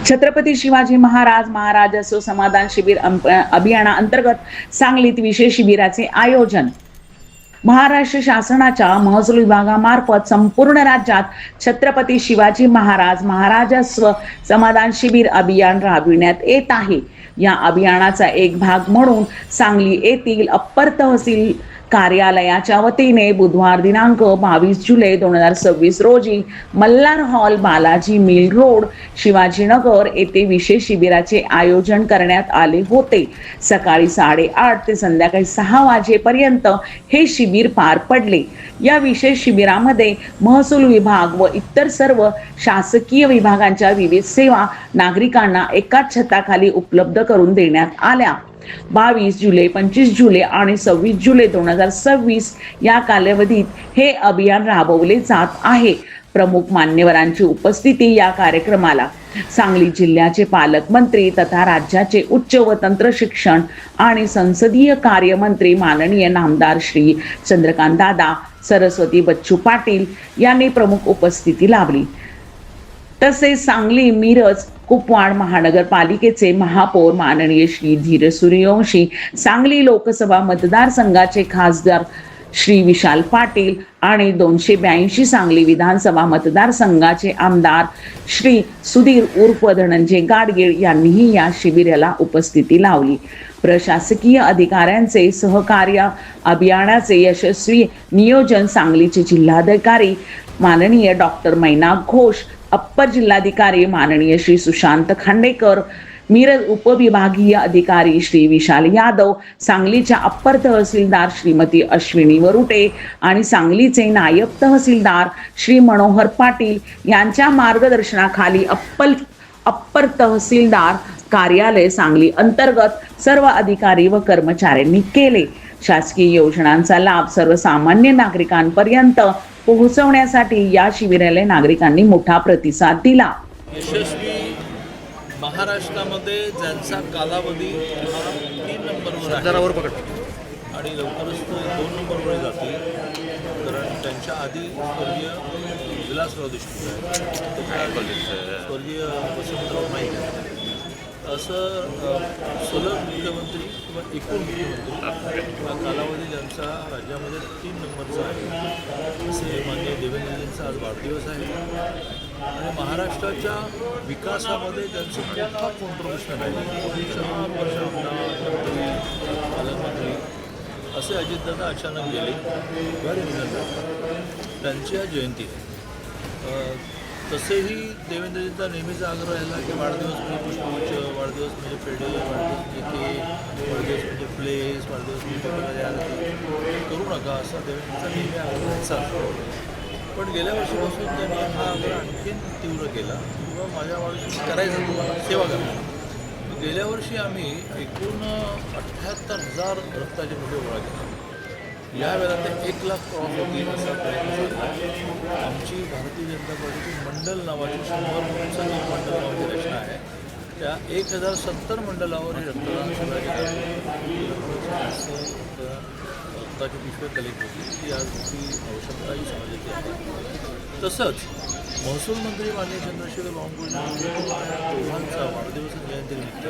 छत्रपती शिवाजी महाराजस्व समाधान शिबिर अभियानाअंतर्गत सांगलीत विशेष शिबिराचे आयोजन। महाराष्ट्र शासनाच्या महसूल विभागामार्फत संपूर्ण राज्यात छत्रपती शिवाजी महाराजस्व समाधान शिबिर अभियान राबविण्यात येत आहे। या अभियानाचा एक भाग म्हणून सांगली येथील अप्पर तहसील कार्यालयाच्या वतीने बुधवार दिनांक 22 जुलै 2026 रोजी Malhar hall, Balaji mill road, Shivajinagar येथे विशेष शिबिराचे आयोजन करण्यात आले होते। सकाळी 8:30 ते संध्याकाळी 6 वाजेपर्यंत हे शिबिर पार पडले। या विशेष शिबिरामध्ये महसूल विभाग व इतर सर्व शासकीय विभागांच्या विविध सेवा नागरिकांना एकाच छताखाली उपलब्ध करून देण्यात आल्या। 22 जुलै, 25 जुलै आणि 26 जुलै 2026 या कालावधीत हे अभियान राबवले जात आहे। प्रमुख मान्यवरांची उपस्थिती या कार्यक्रमाला सांगली जिल्ह्याचे पालकमंत्री तथा राज्याचे उच्च व तंत्र शिक्षण आणि संसदीय कार्य मंत्री माननीय नामदार श्री चंद्रकांत दादा सरस्वती बच्चू पाटील यांनी प्रमुख उपस्थिती लाभली। तसेच सांगली, मिरज, कुपवाड महानगरपालिकेचे महापौर माननीय श्री धीरज सूर्यवंशी, सांगली लोकसभा मतदारसंघाचे खासदार श्री विशाल पाटील आणि 282 सांगली विधानसभा मतदारसंघाचे आमदार श्री सुधीर उर्फ धनंजय गाडगीळ यांनीही या शिबिराला उपस्थिती लावली। प्रशासकीय अधिकाऱ्यांचे सहकार्य अभियानाचे यशस्वी नियोजन सांगलीचे जिल्हाधिकारी माननीय डॉक्टर मैना घोष, अप्पर जिल्हाधिकारी माननीय श्री सुशांत खांडेकर, मिरज उपविभागीय अधिकारी श्री विशाल यादव, सांगलीच्या अप्पर तहसीलदार श्रीमती अश्विनी वरुटे आणि सांगलीचे नायब तहसीलदार श्री मनोहर पाटील यांच्या मार्गदर्शनाखाली अप्पर तहसीलदार कार्यालय सांगली अंतर्गत सर्व अधिकारी व कर्मचाऱ्यांनी केले। शासकीय योजनांचा लाभ सर्वसामान्य नागरिकांपर्यंत पोहोचवण्यासाठी या शिबिराला नागरिकांनी मोठा प्रतिसाद दिला। यशस्वी महाराष्ट्रामध्ये ज्यांचा कालावधी हा 3 नंबरवर आहे आणि लवकरच तो 2 नंबरवर जातील, कारण त्यांच्या आधी स्वर्गीय विलासराव देशमुख आहे, स्वर्गीय वसंतराव नाईक आहे, असं सलग मुख्यमंत्री किंवा एकूण मुख्यमंत्री हा कालावधी ज्यांचा राज्यामध्ये 3 नंबरचा आहे, असे माननीय देवेंद्रजींचा आज वाढदिवस आहे आणि महाराष्ट्राच्या विकासामध्ये त्यांचं मोठा कॉन्ट्रिब्युशन आहे। 6 वर्ष आमदार, पालकमंत्री असे अजितदादा अचानक गेले, घरी निघाले, त्यांची आज जयंती आहे। तसेही देवेंद्रजींचा नेहमीचा आग्रह राहिला की वाढदिवस म्हणजे पुष्पगुच्छ, वाढदिवस म्हणजे पेढे, वाढदिवस म्हणजे केक, वाढदिवस म्हणजे प्लेस, वाढदिवस म्हणजे करू नका असा देवेंद्रजींचा नेहमी आग्रह चालतो। पण गेल्या वर्षीपासून त्यांनी हा आग्रह आणखीन तीव्र केला किंवा माझ्या वाढदिवसाची करायचं तुम्हाला सेवा करा। गेल्या वर्षी आम्ही एकूण 78,000 रक्ताचे डबे गोळा केले। यावेळेला ते 1 लाख क्रॉस होतील असा प्रयत्न झाला। आमची भारतीय जनता पार्टीची मंडल नावाची 100 दिवसांची मंडल नावाची रचना आहे, त्या 1070 मंडलावर ही रक्तदान शिबिराची रक्ताची पिशवी कलेक्ट होती, ती आजची आवश्यकता ही समाजाची आहे। तसंच महसूल मंत्री माननीय चंद्रशेखर बावनकुळे दोघांचा वाढदिवस जयंतीनिमित्त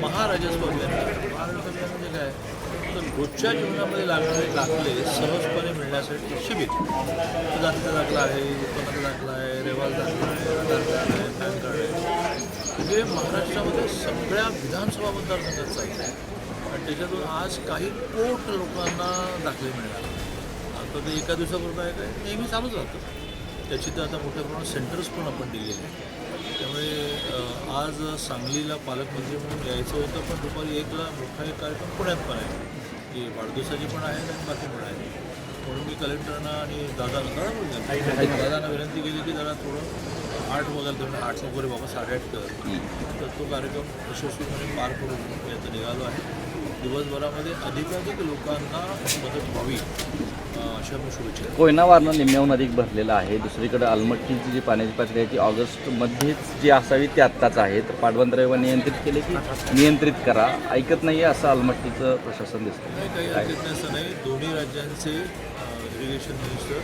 महाराजस्व अभियान, महाराजस्व अभियान म्हणजे काय तर रोजच्या जीवनामध्ये लागणारे दाखले सहजपणे मिळण्यासाठी शिबिर, जातीचा दाखला आहे, उत्पन्नाचा दाखला आहे, रेवाज दाखला आहे, आधार कार्ड आहे, पॅन कार्ड आहे, हे महाराष्ट्रामध्ये सगळ्या विधानसभा मतदारसंघात चालतं आहे आणि त्याच्यातून आज काही कोट लोकांना दाखले मिळणार। आता ते एका दिवसापुरतं आहे काय नेहमी चालूच राहतं, त्याची तर आता मोठ्या प्रमाणात सेंटर्स पण आपण दिलेले आहेत। त्यामुळे आज सांगलीला पालकमंत्री म्हणून यायचं होतं, पण दुपारी 1ला मोठा एक कार्यक्रम पुण्यात पण आहे की वाढदिवसाची पण आहे आणि बाकी पण आहे, म्हणून मी कलेक्टरना आणि दादांना विनंती केली की जरा थोडं 8 वगैरे तुम्ही 8 नको रे बाबा 8:30 कर, तर तो कार्यक्रम यशस्वीपणे पार करून मी आता निघालो आहे। दिवसभरामध्ये अधिकाधिक लोकांना मदत व्हावी अशा मी शुभेच्छा। कोयना वारणं निम्म्याहून अधिक भरलेलं आहे, दुसरीकडे अलमट्टीची जी पाण्याची पातळी आहे ती ऑगस्टमध्येच जी असावी ती आत्ताच आहे, तर पाटबंधारे नियंत्रित केले की नियंत्रित करा, ऐकत नाही आहे असं अलमट्टीचं प्रशासन दिसतं। नाही, काही ऐकत नाही असं नाही। दोन्ही राज्यांचे इरिगेशन मिनिस्टर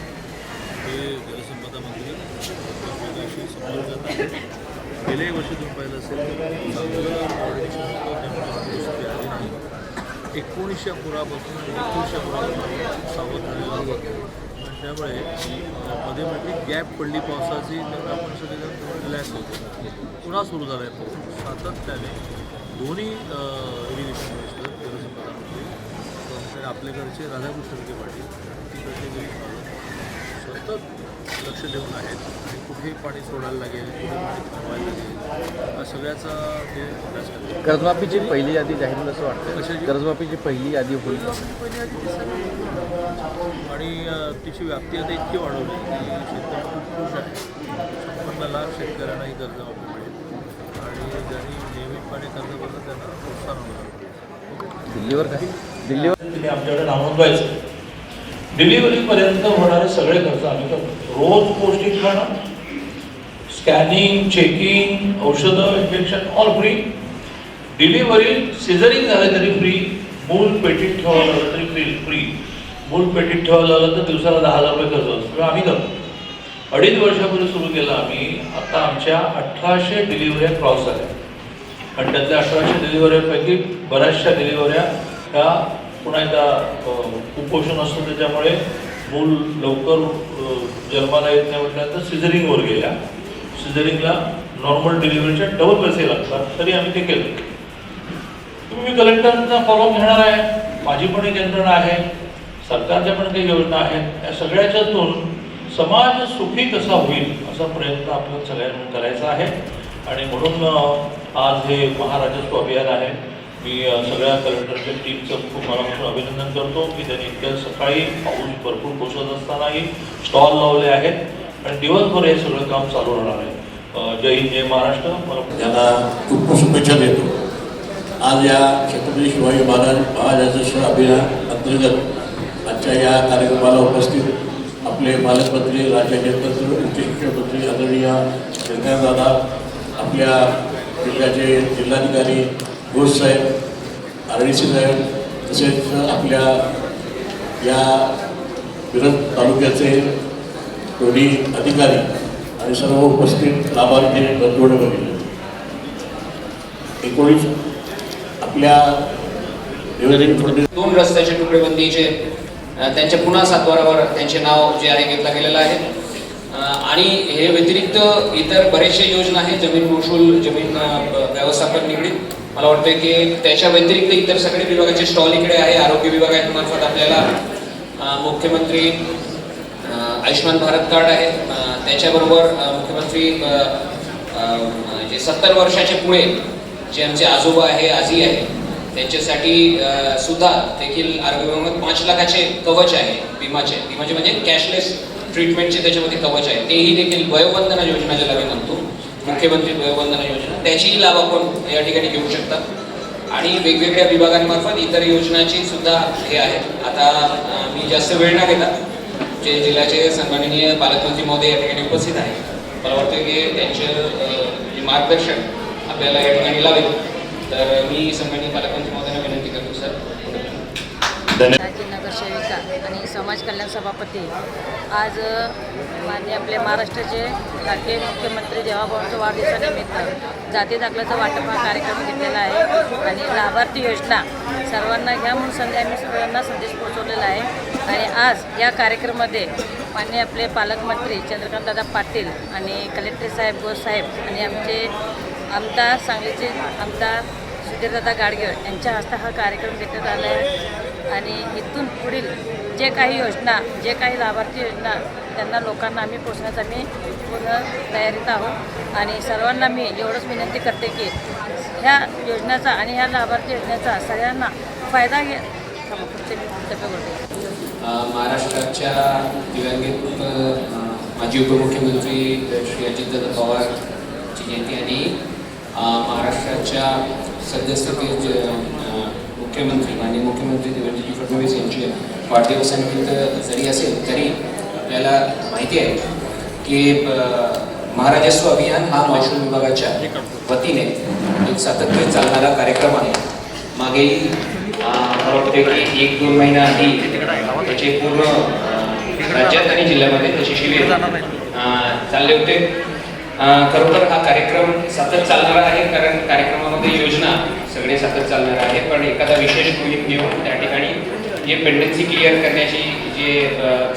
हे जलसंपदा मंत्री संलग्नता आहे. गेल्याही वर्षी तुम्ही पाहिलं असेल चांगलं कोऑर्डिनेशन होतं, त्यामुळे दुरुस्ती आली नाही. 1900 पुरापासून 2100 पुरापासून सावध राहिलेला होता. त्यामुळे मध्ये गॅप पडली पावसाची, त्यामुळे आपण सगळेजण रिलॅक्स होतो. पुन्हा सुरू झाला आहे पाऊस सातत्याने. दोन्ही इरिगेशन मिनिस्टर जलसंपदा आपल्याकडचे राधाकृष्ण विखे पाटील तिकडचे गिरीश बालक सतत लक्ष देऊन आहेत आणि कुठे पाणी सोडायला लागेल, कुठे पाणी थांबवायला लागेल, हा सगळ्याचा ते अभ्यास करतात. कर्जमाफीची पहिली यादी जाहीर होईल असं वाटतं. कशाची? कर्जमाफीची पहिली यादी होईल पहिली आधी आणि तिची व्याप्ती आता इतकी वाढवली की शेतकरी खूप खुश आहे. 56 लाख शेतकऱ्यांनाही कर्जमाफी मिळेल आणि ज्यांनी नियमितपणे कर्ज भरलं त्यांना प्रोत्साहन होणार. दिल्लीवर काय? दिल्लीवर तुम्ही आमच्याकडे नाव नोंदवायचं. डिलिव्हरीपर्यंत होणारे सगळे खर्च आम्ही करतो. रोज पौष्टिक खाणं, स्कॅनिंग, चेकिंग, औषधं, इंजेक्शन ऑल फ्री. डिलिव्हरी सिझरिंग झालं तरी फ्री, मूल पेटीत ठेवावं लागलं तरी फ्री. मूल पेटीत ठेवावं लागलं तर दिवसाला 10,000 रुपये खर्च असतो, आम्ही करतो. 2.5 वर्षापूर्वी सुरू केलं आम्ही. आता आमच्या 1800 डिलिव्हऱ्या क्रॉस झाल्या आणि त्यातल्या 1800 डिलिव्हऱ्यापैकी बऱ्याचशा डिलिव्हऱ्या ह्या पुन्हा एकदा कुपोषण असतं त्याच्यामुळे मूल लवकर जन्माला येत नाही म्हटल्यानंतर सिझरिंगवर गेल्या. सिझरिंगला नॉर्मल डिलिव्हरीच्या डबल पैसे लागतात, तरी आम्ही ते केलं. तुम्ही कलेक्टरचा फॉलोअप घेणार आहे, माझी पण एक यंत्रणा आहे, सरकारच्या पण काही योजना आहेत. या सगळ्याच्यातून समाज सुखी कसा होईल असा प्रयत्न आपल्याला सगळ्यांना करायचा आहे आणि म्हणून आज हे महाराजस्व अभियान आहे. मी सगळ्या कलेक्टरच्या टीमचं खूप मनापासून अभिनंदन करतो की त्यांनी इतक्या सकाळी पाऊस भरपूर कोसळत असतानाही स्टॉल लावले आहेत आणि दिवसभर हे सगळं काम चालू राहणार आहे. जय हिंद, जय महाराष्ट्र. मला त्यांना खूप खूप शुभेच्छा देतो. आज या छत्रपती शिवाजी महाराजांच्या अभियान अंतर्गत आजच्या या कार्यक्रमाला उपस्थित आपले पालकमंत्री, राज्याचे उच्च शिक्षण मंत्री आदरणीय शंकरदादा, आपल्या जिल्ह्याचे जिल्हाधिकारी घोष साहेब, RDC साहेब, तसेच आपल्या या मिरज तालुक्याचे दोन्ही अधिकारी आणि सर्व उपस्थित लाभार्थी बंधूंनो भगिनी, 19 आपल्या देवेंद्र फडणवीस 2 रस्त्याचे तुकडेबंदीचे त्यांच्या पुन्हा सातबारावर त्यांचे नाव जे आहे घेतलं गेलेलं आहे. आणि हे व्यतिरिक्त इतर बरेचशे योजना आहेत जमीन महसूल, जमीन व्यवस्थापन निगडीत. मला वाटतं की त्याच्या व्यतिरिक्त इतर सगळे विभागाचे स्टॉल इकडे आहे. आरोग्य विभागामार्फत आपल्याला मुख्यमंत्री आयुष्यमान भारत कार्ड आहे, त्याच्याबरोबर मुख्यमंत्री जे 70 वर्षाच्या पुढे जे आमचे आजोबा आहे, आजी आहे, त्यांच्यासाठी सुद्धा देखील आरोग्य विभागात 5 लाखाचे कवच आहे विमाचे म्हणजे कॅशलेस ट्रीटमेंटचे त्याच्यामध्ये कवच आहे. तेही देखील वयोवंदना योजना ज्याला मी म्हणतो, मुख्यमंत्री वयोवंदना योजना, त्याचीही लाभ आपण या ठिकाणी घेऊ शकता. आणि वेगवेगळ्या विभागांमार्फत इतर योजनाची सुद्धा हे आहे. आता मी जास्त वेळ न घेता जे जिल्ह्याचे सन्माननीय पालकमंत्री महोदय या ठिकाणी उपस्थित आहे, मला वाटतं की त्यांचे मार्गदर्शन आपल्याला या ठिकाणी लावेल. तर मी सन्माननीय पालकमंत्री महोदयांना विनंती करतो सर. नगरसेविका आणि समाज कल्याण सभापती आज माननीय आपले महाराष्ट्राचे लाडके मुख्यमंत्री देवाभाऊंच्या वाढदिवसानिमित्त जाती दाखल्याचा वाटप हा कार्यक्रम घेतलेला आहे आणि लाभार्थी योजना सर्वांना घ्या म्हणून आम्ही सर्वांना संदेश पोहोचवलेला आहे. आणि आज या कार्यक्रमामध्ये माननीय आपले पालकमंत्री चंद्रकांतदादा पाटील आणि कलेक्टर साहेब, घोष साहेब आणि आमचे आमदार, सांगलीचे आमदार सुधीरदादा गाडगीळ यांच्या हस्ते हा कार्यक्रम घेण्यात आला आहे. आणि इथून पुढील जे काही योजना, जे काही लाभार्थी योजना त्यांना लोकांना आम्ही पोचण्याचा आम्ही पूर्ण तयारीत आहोत. आणि सर्वांना मी एवढंच विनंती करते की ह्या योजनेचा आणि ह्या लाभार्थी योजनेचा सगळ्यांना फायदा महाराष्ट्राच्या दिवंगत माजी उपमुख्यमंत्री श्री अजितदादा पवारची जयंती आणि महाराष्ट्राच्या सद्यस्थितीचे मुख्यमंत्री माननीय मुख्यमंत्री देवेंद्रजी फडणवीस यांची वाढदिवसानिमित्त जरी असेल तरी आपल्याला माहिती आहे की महाराजस्व अभियान हा महसूल विभागाच्या वतीने एक सातत्य चालणारा कार्यक्रम आहे. मागेही मला वाटते की 1-2 महिन्याआधी त्याचे पूर्ण राज्यात आणि जिल्ह्यामध्ये तसे शिबिर चालले होते. खरोखर हा कार्यक्रम सतत चालणार आहे, कारण कार्यक्रमामध्ये योजना सगळे सतत चालणार आहे, पण एखादा विशेष मोहीम घेऊन त्या ठिकाणी जे पेंडन्सी क्लिअर करण्याची जे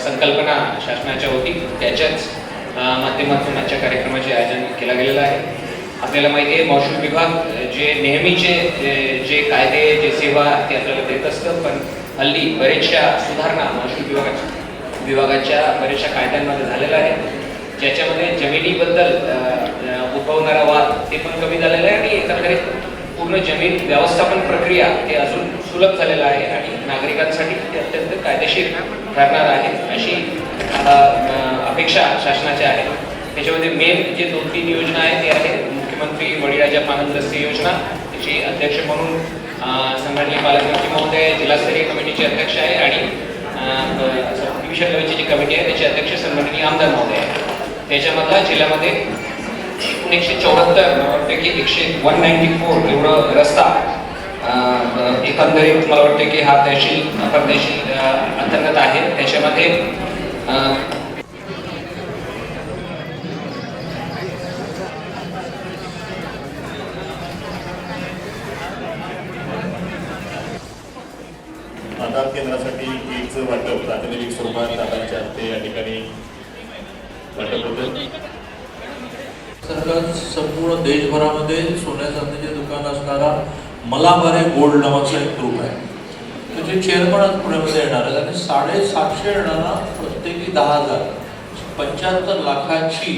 संकल्पना शासनाच्या होती त्याच्याच माध्यमातून आजच्या कार्यक्रमाचे आयोजन केलं गेलेलं आहे. आपल्याला माहिती आहे महसूल विभाग जे नेहमीचे जे कायदे जे सेवा ते आपल्याला देत असतं, पण हल्ली बरेचशा सुधारणा महसूल विभागाच्या बऱ्याचशा कायद्यांमध्ये झालेल्या आहेत, ज्याच्यामध्ये जमिनीबद्दल उद्भवणारा वाद ते पण कमी झालेला आहे आणि एकंदरीत पूर्ण जमीन व्यवस्थापन प्रक्रिया हे अजून सुलभ झालेलं आहे आणि नागरिकांसाठी ते अत्यंत कायदेशीर ठरणार आहे अशी अपेक्षा शासनाच्या आहे. त्याच्यामध्ये मेन जे 2-3 योजना आहेत ते आहे मुख्यमंत्री वडीराजा पाणंद रस्ते योजना, त्याची अध्यक्ष म्हणून सन्माननीय पालकमंत्री महोदय जिल्हास्तरीय कमिटीचे अध्यक्ष आहे आणि डिव्हिजन लेवलची जी कमिटी आहे त्याचे अध्यक्ष सन्माननीय आमदार महोदय आहे. त्याच्यामधला जिल्ह्यामध्ये 1974 पैकी 194 एवढं रस्ता एकंदरीत मला वाटतं की हा तहसील अपर तहसील अंतर्गत आहे. त्याच्यामध्ये आधार केंद्रासाठी केकचं वाटप प्रातिनिधिक स्वरूपात दादांच्या हस्ते या ठिकाणी वाटप होतं. सरकार संपूर्ण देशभरामध्ये सोन्या चांदीचे दुकान असणारा मलाबारे गोल्ड नावाचा एक ग्रुप आहे. त्याचे चेअरमन आज पुण्यामध्ये येणार आहेत आणि 750 जणांना प्रत्येकी 10,000 75 लाखाची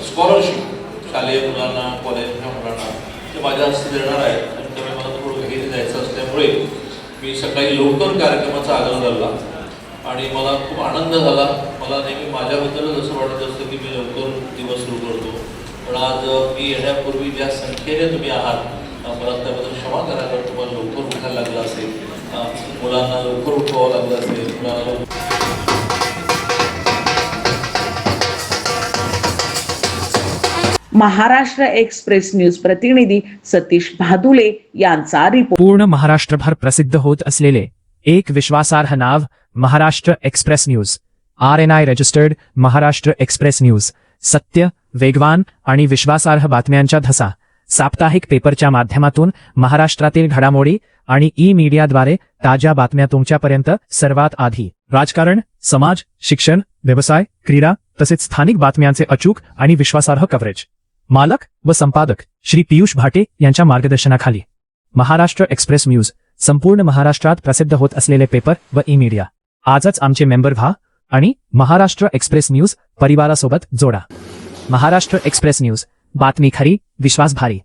स्कॉलरशिप शालेय मुलांना कॉलेजच्या मुलांना ते माझ्या हस्ते देणार आहेत. आणि त्यामुळे मला थोडं घरी जायचं असल्यामुळे मी सकाळी लवकर कार्यक्रमाचा आग्रह धरला आणि मला खूप आनंद झाला. मला नेहमी माझ्याबद्दलच असं वाटत असतं की मी लवकर दिवस सुरू करतो, पण आज मी येण्यापूर्वी ज्या संख्येने तुम्ही आहात मला त्याबद्दल क्षमा करा, कारण तुम्हाला लवकर उठायला लागलं असेल, मुलांना लवकर उठवावं लागलं असेल, मुलांना महाराष्ट्र एक्सप्रेस न्यूज प्रतिनिधी सतीश भादुले यांचा रिपोर्ट. पूर्ण महाराष्ट्रभर प्रसिद्ध होत असलेले एक विश्वासार्ह नाव Maharashtra express news. RNI registered Maharashtra express news. सत्य, वेगवान आणि विश्वासार्ह बातम्यांच्या धसा. साप्ताहिक पेपरच्या माध्यमातून महाराष्ट्रातील घडामोडी आणि मीडियाद्वारे ताज्या बातम्या तुमच्यापर्यंत सर्वात आधी. राजकारण, समाज, शिक्षण, व्यवसाय, क्रीडा तसेच स्थानिक बातम्यांचे अचूक आणि विश्वासार्ह कव्हरेज. मालक व संपादक श्री पियुष भाटे यांच्या मार्गदर्शनाखाली. महाराष्ट्र एक्सप्रेस न्यूज संपूर्ण महाराष्ट्रात प्रसिद्ध होत असलेले पेपर व मीडिया. आजच आमचे मेंबर व्हा आणि महाराष्ट्र एक्सप्रेस न्यूज परिवारासोबत जोडा. महाराष्ट्र एक्सप्रेस न्यूज, बातमी खरी, विश्वास भारी.